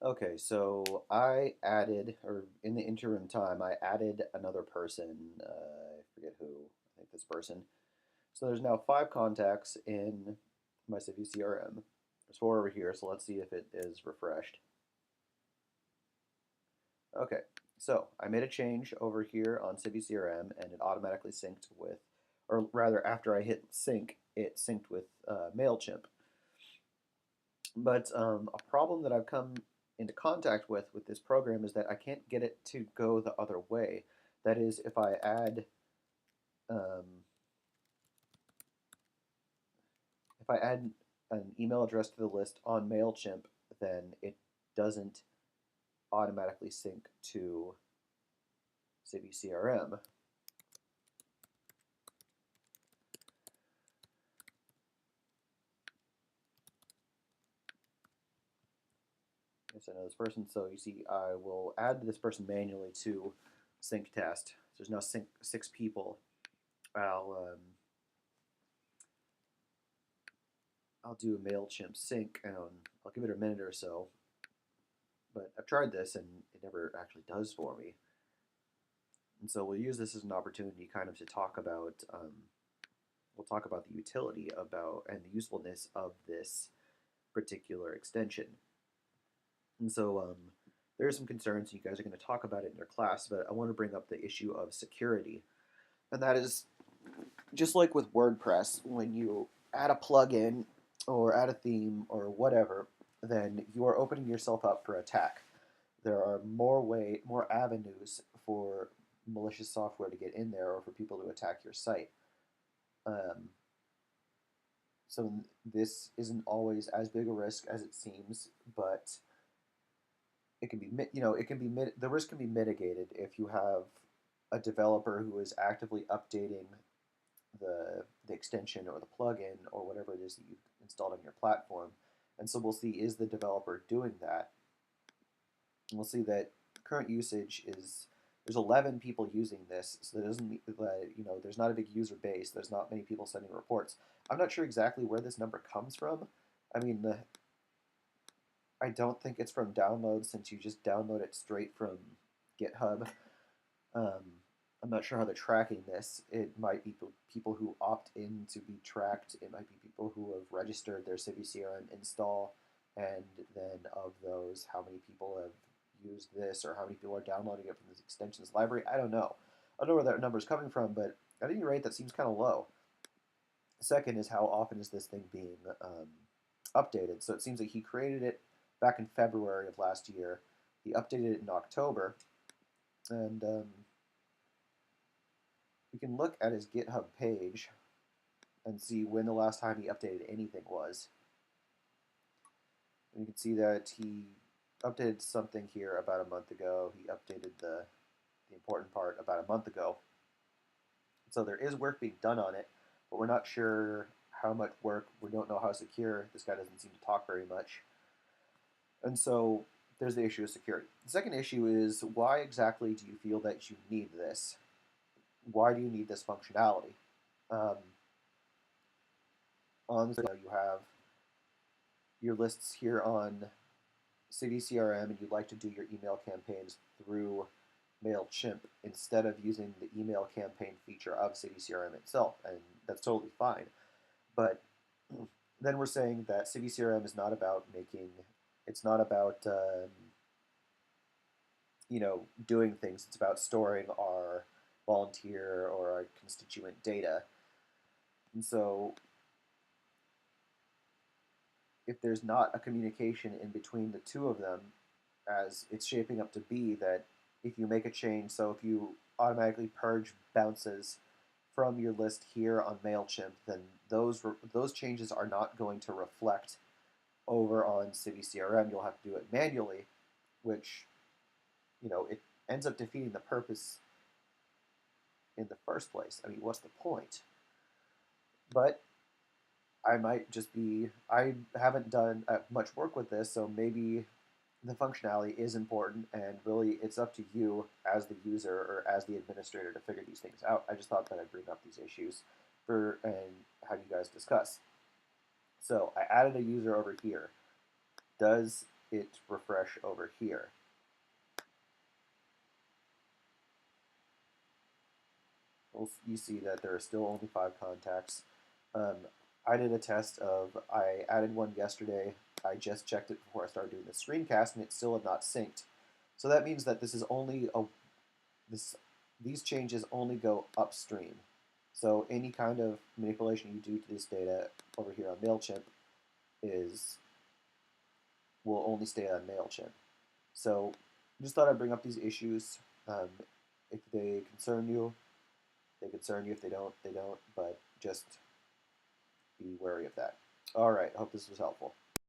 Okay, so I added, or in the interim time, I added another person. I forget who. I think this person. So there's now 5 contacts in my civiCRM. There's 4 over here, so let's see if it is refreshed. Okay, so I made a change over here on civiCRM, and it automatically synced with, or rather, after I hit sync, it synced with MailChimp. But a problem that I've come into contact with this program is that I can't get it to go the other way. That is, um, if I add an email address to the list on MailChimp, then it doesn't automatically sync to civiCRM. Yes, I know this person, so you see, I will add this person manually to sync test. So there's now 6 people. I'll do a MailChimp sync, and I'll give it a minute or so. But I've tried this, and it never actually does for me. And so we'll use this as an opportunity, kind of, to talk about. We'll talk about the utility about and the usefulness of this particular extension. And so there are some concerns. You guys are going to talk about it in your class, but I want to bring up the issue of security, and that is just like with WordPress, when you add a plugin or add a theme or whatever, then you are opening yourself up for attack. There are more avenues for malicious software to get in there or for people to attack your site. Um, so this isn't always as big a risk as it seems, but it can be, the risk can be mitigated if you have a developer who is actively updating the extension or the plugin or whatever it is that you've installed on your platform. And so we'll see, is the developer doing that? And we'll see that current usage is, there's 11 people using this, so that doesn't mean that, there's not a big user base. There's not many people sending reports. I'm not sure exactly where this number comes from. I mean, I don't think it's from downloads, since you just download it straight from GitHub. Um, I'm not sure how they're tracking this. It might be people who opt in to be tracked. It might be people who have registered their civiCRM install, and then of those, how many people have used this, or how many people are downloading it from this extensions library. I don't know. I don't know where that number is coming from, but at any rate, that seems kind of low. Second is, how often is this thing being updated? So it seems like he created it back in February of last year. He updated it in October, and we can look at his GitHub page and see when the last time he updated anything was. And you can see that he updated something here about a month ago. He updated the important part about a month ago. So there is work being done on it, but we're not sure how much work. We don't know how secure. This guy doesn't seem to talk very much. And so there's the issue of security. The second issue is, why exactly do you feel that you need this? Why do you need this functionality? On this, you have your lists here on civiCRM, and you'd like to do your email campaigns through MailChimp instead of using the email campaign feature of civiCRM itself, and that's totally fine. But then we're saying that civiCRM is not about it's not about doing things. It's about storing our volunteer or our constituent data. And so if there's not a communication in between the two of them, as it's shaping up to be, that if you make a change, so if you automatically purge bounces from your list here on MailChimp, then those changes are not going to reflect over on civiCRM. You'll have to do it manually, which, it ends up defeating the purpose in the first place. I mean, what's the point? But I haven't done much work with this, so maybe the functionality is important, and really it's up to you as the user or as the administrator to figure these things out. I just thought that I'd bring up these issues and have you guys discuss. So I added a user over here. Does it refresh over here. You see that there are still only 5 contacts. I did a test of, I added one yesterday. I just checked it before I started doing the screencast, and it still had not synced. So that means that this is only these changes only go upstream. So any kind of manipulation you do to this data over here on MailChimp will only stay on MailChimp. So just thought I'd bring up these issues. If they concern you, they concern you. If they don't, they don't. But just be wary of that. All right, I hope this was helpful.